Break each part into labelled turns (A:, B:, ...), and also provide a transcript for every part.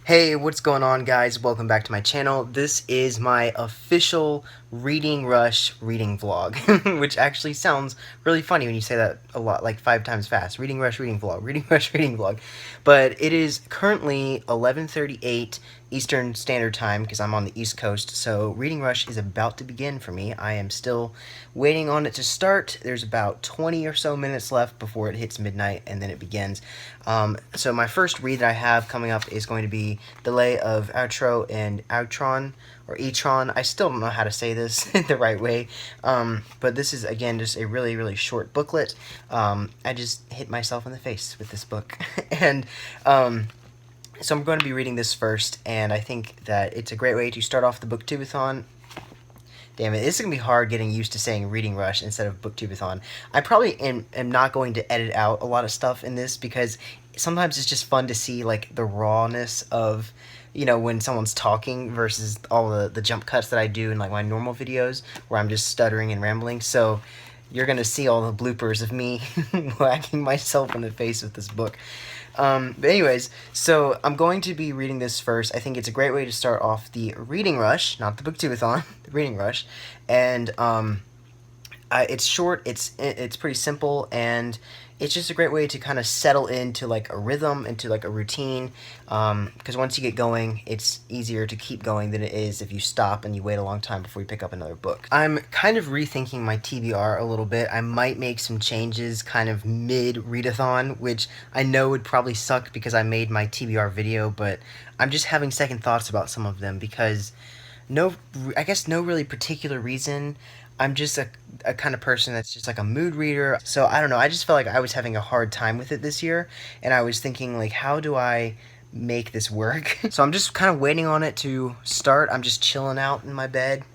A: Hey, what's going on, guys? Welcome back to my channel. This is my official Reading Rush reading vlog, which actually sounds really funny when you say that a lot, like 5 times fast. Reading Rush reading vlog, Reading Rush reading vlog. But it is currently 11:38 Eastern Standard Time because I'm on the East Coast, so Reading Rush is about to begin for me. I am still waiting on it to start. There's about 20 or so minutes left before it hits midnight, and then it begins. So my first read that I have coming up is going to be Delay of Outro and Outron, or Etron. I still don't know how to say this the right way, but this is, again, just a really, really short booklet. I just hit myself in the face with this book, and so I'm going to be reading this first, and I think that it's a great way to start off the booktubeathon. Damn it, this is going to be hard getting used to saying Reading Rush instead of booktubeathon. I probably am not going to edit out a lot of stuff in this because sometimes it's just fun to see, like, the rawness of, when someone's talking versus all the jump cuts that I do in, like, my normal videos where I'm just stuttering and rambling. So you're going to see all the bloopers of me whacking myself in the face with this book. But anyways, so I'm going to be reading this first. I think it's a great way to start off the Reading Rush, not the booktubeathon, the Reading Rush. And it's short, it's pretty simple, and it's just a great way to kind of settle into like a rhythm, into like a routine, because once you get going, it's easier to keep going than it is if you stop and you wait a long time before you pick up another book. I'm kind of rethinking my TBR a little bit. I might make some changes kind of mid-readathon, which I know would probably suck because I made my TBR video, but I'm just having second thoughts about some of them because I guess no really particular reason. I'm just a kind of person that's just like a mood reader. So I don't know. I just felt like I was having a hard time with it this year. And I was thinking, like, how do I make this work? So I'm just kind of waiting on it to start. I'm just chilling out in my bed,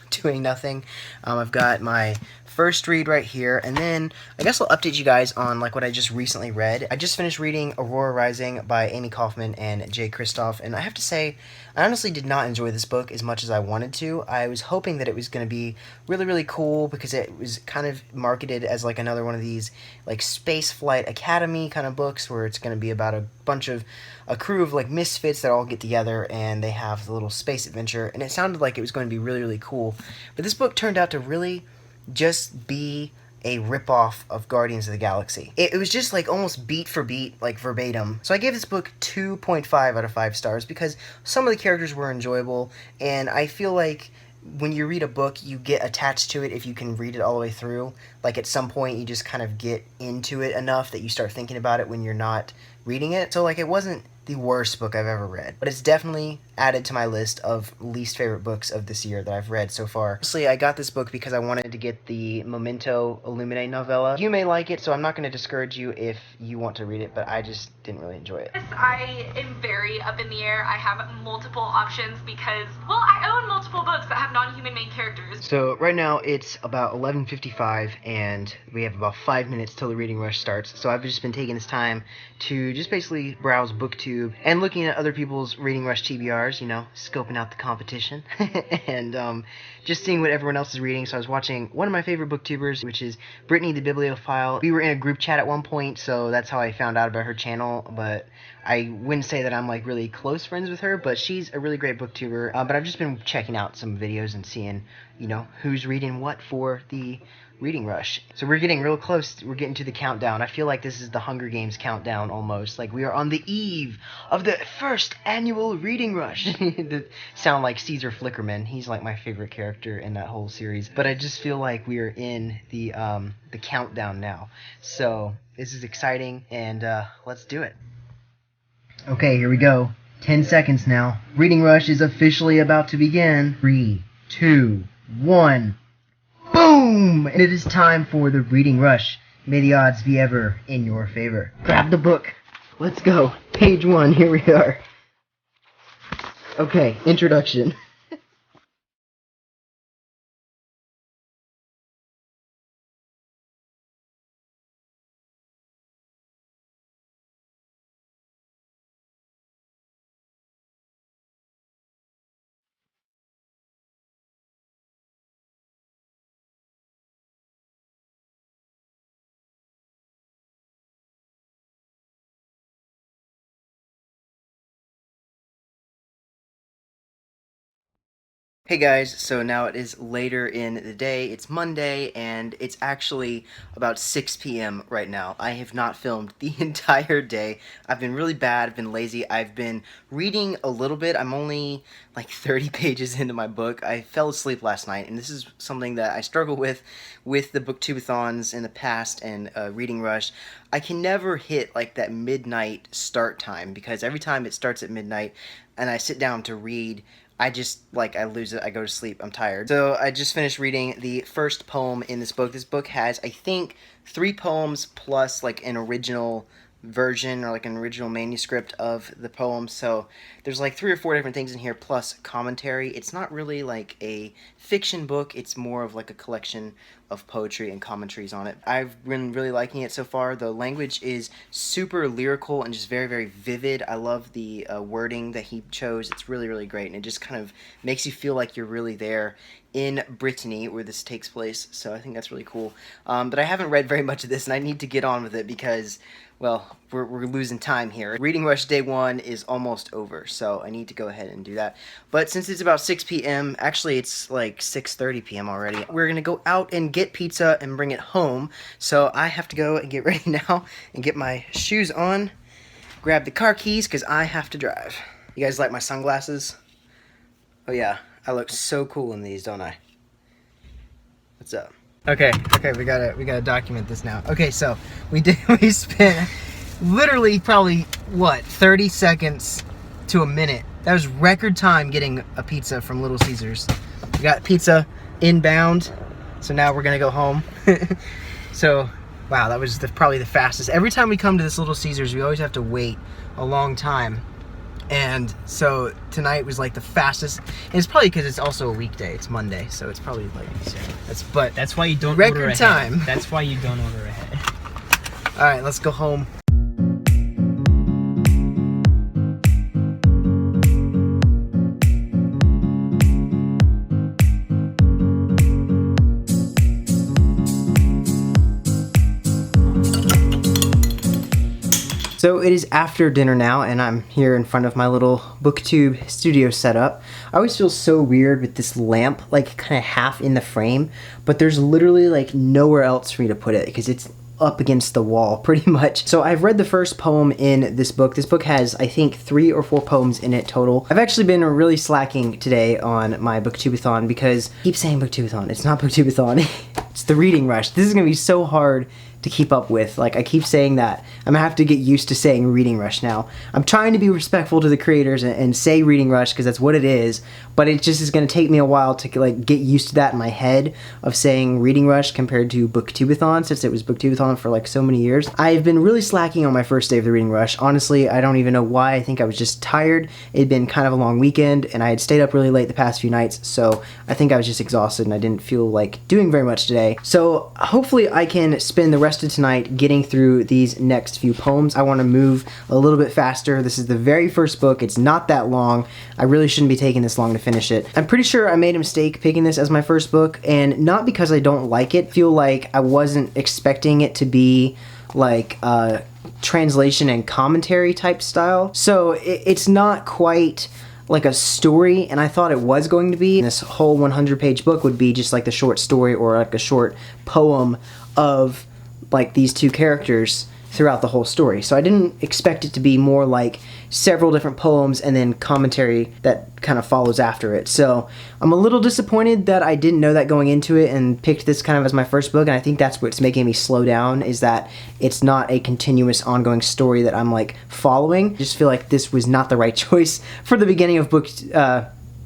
A: doing nothing. I've got my first read right here, and then I guess I'll update you guys on like what I just recently read. I just finished reading Aurora Rising by Amy Kaufman and Jay Kristoff, and I have to say, I honestly did not enjoy this book as much as I wanted to. I was hoping that it was going to be really, really cool because it was kind of marketed as like another one of these like Space Flight Academy kind of books where it's going to be about a crew of like misfits that all get together and they have a little space adventure, and it sounded like it was going to be really, really cool. But this book turned out to really just be a ripoff of Guardians of the Galaxy. It was just like almost beat for beat, like verbatim. So I gave this book 2.5 out of 5 stars because some of the characters were enjoyable, and I feel like when you read a book, you get attached to it if you can read it all the way through. Like at some point, you just kind of get into it enough that you start thinking about it when you're not reading it. So like it wasn't the worst book I've ever read, but it's definitely added to my list of least favorite books of this year that I've read so far. Honestly, I got this book because I wanted to get the Memento Illuminae novella. You may like it, so I'm not going to discourage you if you want to read it, but I just didn't really enjoy it.
B: I am very up in the air. I have multiple options because, well, I own multiple books that have non-human main characters.
A: So right now it's about 11:55 and we have about 5 minutes till the reading rush starts. So I've just been taking this time to just basically browse BookTube and looking at other people's reading rush TBRs, scoping out the competition and just seeing what everyone else is reading. So I was watching one of my favorite booktubers, which is Brittany the Bibliophile. We were in a group chat at one point, so that's how I found out about her channel, but I wouldn't say that I'm like really close friends with her, but she's a really great booktuber. But I've just been checking out some videos and seeing, who's reading what for the reading rush. So we're getting real close. We're getting to the countdown. I feel like this is the Hunger Games countdown almost. Like we are on the eve of the first annual reading rush. That sound like Caesar Flickerman. He's like my favorite character in that whole series. But I just feel like we are in the countdown now. So this is exciting, and let's do it. Okay, here we go. 10 seconds now. Reading rush is officially about to begin. 3, 2, 1. Boom! And it is time for the reading rush. May the odds be ever in your favor. Grab the book. Let's go. Page 1, here we are. Okay, introduction. Hey guys, so now it is later in the day, it's Monday, and it's actually about 6 p.m. right now. I have not filmed the entire day. I've been really bad, I've been lazy, I've been reading a little bit. I'm only like 30 pages into my book. I fell asleep last night, and this is something that I struggle with the booktubeathons in the past and Reading Rush. I can never hit like that midnight start time, because every time it starts at midnight and I sit down to read, I lose it, I go to sleep, I'm tired. So I just finished reading the first poem in this book. This book has, I think, 3 poems plus like an original version or like an original manuscript of the poem. So there's like 3 or 4 different things in here plus commentary. It's not really like a fiction book, it's more of like a collection of poetry and commentaries on it. I've been really liking it so far. The language is super lyrical and just very, very vivid. I love the wording that he chose. It's really, really great, and it just kind of makes you feel like you're really there in Brittany where this takes place, so I think that's really cool. But I haven't read very much of this, and I need to get on with it because, well, we're losing time here. Reading Rush Day 1 is almost over, so I need to go ahead and do that. But since it's about 6 p.m., actually it's like 6:30 p.m. already, we're going to go out and get pizza and bring it home. So I have to go and get ready now and get my shoes on, grab the car keys, because I have to drive. You guys like my sunglasses? Oh yeah, I look so cool in these, don't I? What's up? Okay, we gotta document this now. Okay, so we spent literally probably, what, 30 seconds to a minute. That was record time getting a pizza from Little Caesars. We got pizza inbound, so now we're gonna go home. So, wow, that was probably the fastest. Every time we come to this Little Caesars, we always have to wait a long time. And so tonight was like the fastest. And it's probably because it's also a weekday. It's Monday, so it's probably like
C: that's why you don't
A: record
C: order ahead.
A: time.
C: That's why you don't order ahead.
A: All right, let's go home. So it is after dinner now, and I'm here in front of my little booktube studio setup. I always feel so weird with this lamp, like kind of half in the frame, but there's literally like nowhere else for me to put it because it's up against the wall pretty much. So I've read the first poem in this book. This book has, I think, 3 or 4 poems in it total. I've actually been really slacking today on my booktubeathon because I keep saying booktubeathon. It's not booktubeathon. It's the Reading Rush. This is gonna be so hard to keep up with. Like, I keep saying that. I'm gonna have to get used to saying Reading Rush now. I'm trying to be respectful to the creators and say Reading Rush because that's what it is, but it just is gonna take me a while to like get used to that in my head of saying Reading Rush compared to booktubeathon, since it was booktubeathon for like so many years. I've been really slacking on my first day of the Reading Rush. Honestly, I don't even know why. I think I was just tired. It had been kind of a long weekend and I had stayed up really late the past few nights, so I think I was just exhausted and I didn't feel like doing very much today. So hopefully I can spend the rest of tonight getting through these next few poems. I want to move a little bit faster. This is the very first book. It's not that long. I really shouldn't be taking this long to finish it. I'm pretty sure I made a mistake picking this as my first book, and not because I don't like it. I feel like I wasn't expecting it to be like a translation and commentary type style. So it's not quite like a story, and I thought it was going to be. This whole 100-page book would be just like the short story or like a short poem of like these 2 characters throughout the whole story. So I didn't expect it to be more like several different poems and then commentary that kind of follows after it. So I'm a little disappointed that I didn't know that going into it and picked this kind of as my first book, and I think that's what's making me slow down, is that it's not a continuous ongoing story that I'm like following. I just feel like this was not the right choice for the beginning of book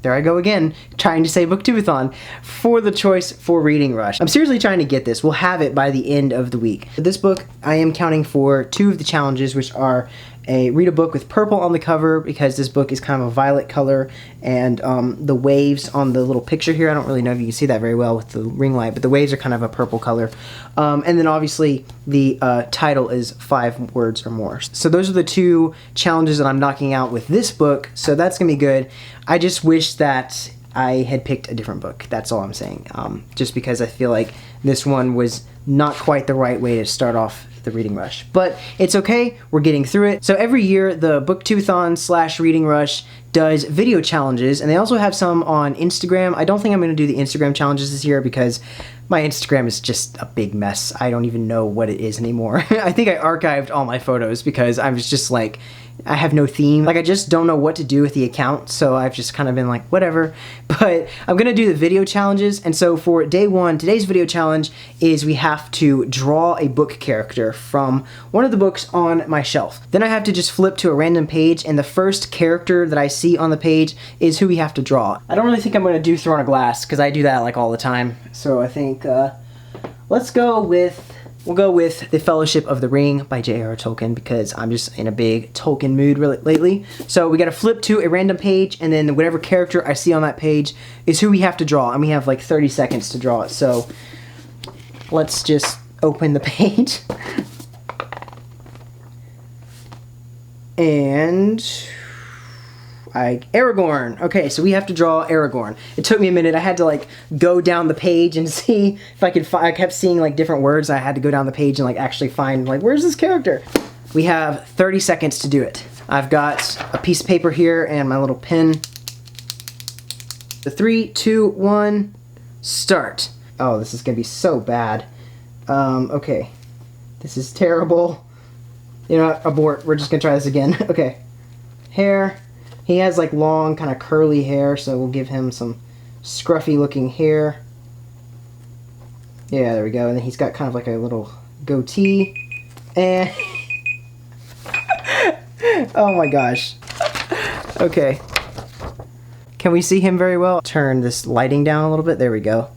A: there I go again, trying to say booktubeathon, for the choice for Reading Rush. I'm seriously trying to get this. We'll have it by the end of the week. This book, I am counting for 2 of the challenges, which are read a book with purple on the cover, because this book is kind of a violet color, and the waves on the little picture here, I don't really know if you can see that very well with the ring light, but the waves are kind of a purple color. And then obviously the title is 5 words or more. So those are the 2 challenges that I'm knocking out with this book, so that's gonna be good. I just wish that I had picked a different book. That's all I'm saying. Just because I feel like this one was not quite the right way to start off the reading rush. But it's okay, we're getting through it. So every year, the Booktoothon / Reading Rush does video challenges, and they also have some on Instagram. I don't think I'm going to do the Instagram challenges this year because my Instagram is just a big mess. I don't even know what it is anymore. I think I archived all my photos because I was just like, I have no theme. Like, I just don't know what to do with the account, so I've just kind of been like, whatever. But I'm gonna do the video challenges, and so for day one, today's video challenge is we have to draw a book character from one of the books on my shelf. Then I have to just flip to a random page, and the first character that I see on the page is who we have to draw. I don't really think I'm gonna do Throne of Glass, because I do that like all the time. So I think, we'll go with The Fellowship of the Ring by J.R.R. Tolkien because I'm just in a big Tolkien mood lately. So we gotta flip to a random page, and then whatever character I see on that page is who we have to draw, and we have like 30 seconds to draw it. So let's just open the page. And Aragorn. Okay, so we have to draw Aragorn. It took me a minute. I had to like go down the page and see if I could find. I kept seeing like different words. I had to go down the page and like actually find like, where's this character? We have 30 seconds to do it. I've got a piece of paper here and my little pen. The 3, 2, 1, start. Oh, this is gonna be so bad. Okay. This is terrible. You know what? Abort. We're just gonna try this again. Okay. Hair. He has like long kind of curly hair, so we'll give him some scruffy looking hair. Yeah, there we go. And then he's got kind of like a little goatee. And oh my gosh. Okay. Can we see him very well? Turn this lighting down a little bit. There we go.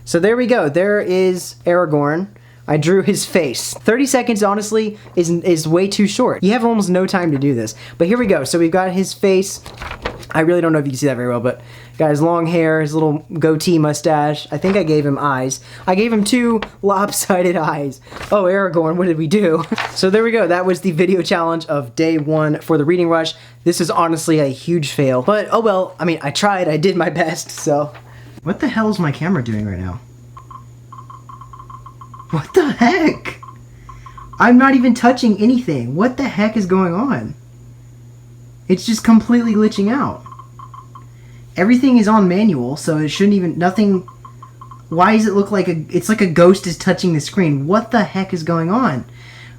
A: So there we go. There is Aragorn. I drew his face. 30 seconds, honestly, is way too short. You have almost no time to do this. But here we go. So we've got his face. I really don't know if you can see that very well, but got his long hair, his little goatee mustache. I think I gave him eyes. I gave him 2 lopsided eyes. Oh, Aragorn, what did we do? So there we go. That was the video challenge of day 1 for the Reading Rush. This is honestly a huge fail. But, oh well, I mean, I tried. I did my best, so. What the hell is my camera doing right now? What the heck? I'm not even touching anything. What the heck is going on? It's just completely glitching out. Everything is on manual, so it shouldn't even, nothing, why does it look like it's like a ghost is touching the screen? What the heck is going on?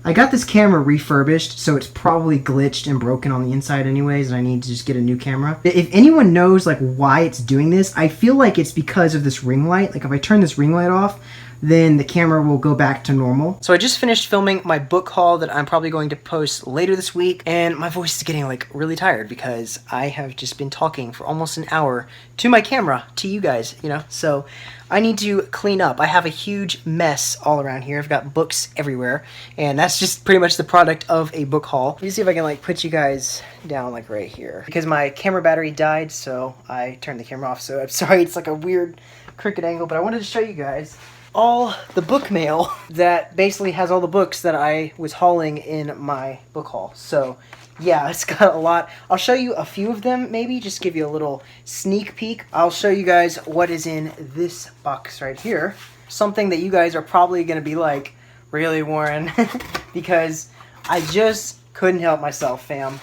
A: I got this camera refurbished, so it's probably glitched and broken on the inside anyways, and I need to just get a new camera. If anyone knows like why it's doing this, I feel like it's because of this ring light. Like if I turn this ring light off, then the camera will go back to normal. So I just finished filming my book haul that I'm probably going to post later this week, and my voice is getting like really tired because I have just been talking for almost an hour to my camera, to you guys, you know, so I need to clean up. I have a huge mess all around here. I've got books everywhere, and that's just pretty much the product of a book haul. Let me see if I can like put you guys down like right here. Because my camera battery died, so I turned the camera off, so I'm sorry it's like a weird crooked angle, but I wanted to show you guys all the book mail that basically has all the books that I was hauling in my book haul. So yeah, it's got a lot. I'll show you a few of them, maybe just give you a little sneak peek. I'll show you guys what is in this box right here. Something that you guys are probably gonna be like, really, Warren? Because I just couldn't help myself, fam.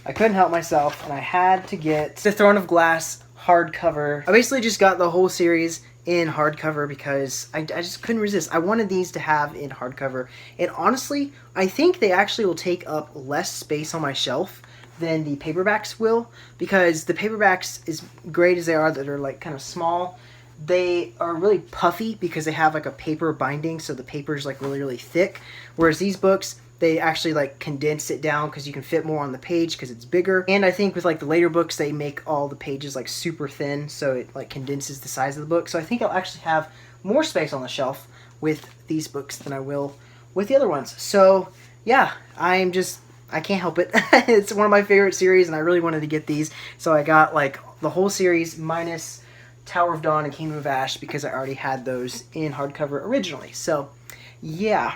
A: I couldn't help myself, and I had to get the Throne of Glass hardcover. I basically just got the whole series in hardcover because I just couldn't resist. I wanted these to have in hardcover, and honestly, I think they actually will take up less space on my shelf than the paperbacks will, because the paperbacks, as great as they are, that are like kind of small, they are really puffy because they have like a paper binding, so the paper is like really thick, whereas these books, they actually like condense it down because you can fit more on the page because it's bigger. And I think with like the later books, they make all the pages like super thin, so it like condenses the size of the book. So I think I'll actually have more space on the shelf with these books than I will with the other ones. So yeah, I can't help it. It's one of my favorite series, and I really wanted to get these. So I got like the whole series minus Tower of Dawn and Kingdom of Ash because I already had those in hardcover originally. So yeah.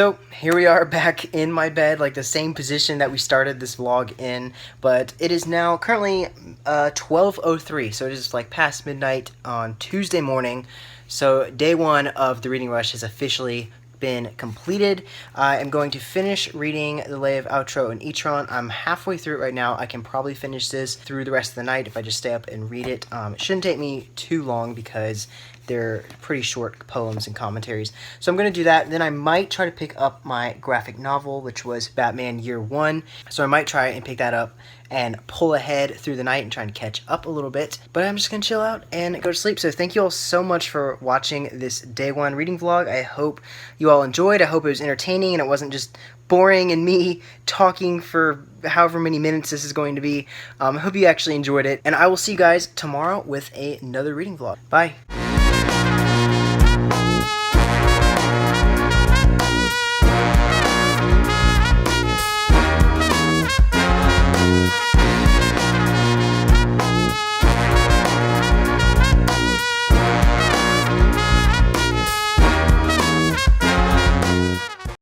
A: So here we are back in my bed, like the same position that we started this vlog in, but it is now currently 12:03, so it is like past midnight on Tuesday morning. So day one of the reading rush has officially been completed. I am going to finish reading the Lay of Outro and Etron. I'm halfway through it right now. I can probably finish this through the rest of the night if I just stay up and read it. It shouldn't take me too long because they're pretty short poems and commentaries. So I'm going to do that. Then I might try to pick up my graphic novel, which was Batman Year One. So I might try and pick that up and pull ahead through the night and try and catch up a little bit. But I'm just going to chill out and go to sleep. So thank you all so much for watching this day one reading vlog. I hope you all enjoyed. I hope it was entertaining and it wasn't just boring and me talking for however many minutes this is going to be. I hope you actually enjoyed it. And I will see you guys tomorrow with another reading vlog. Bye.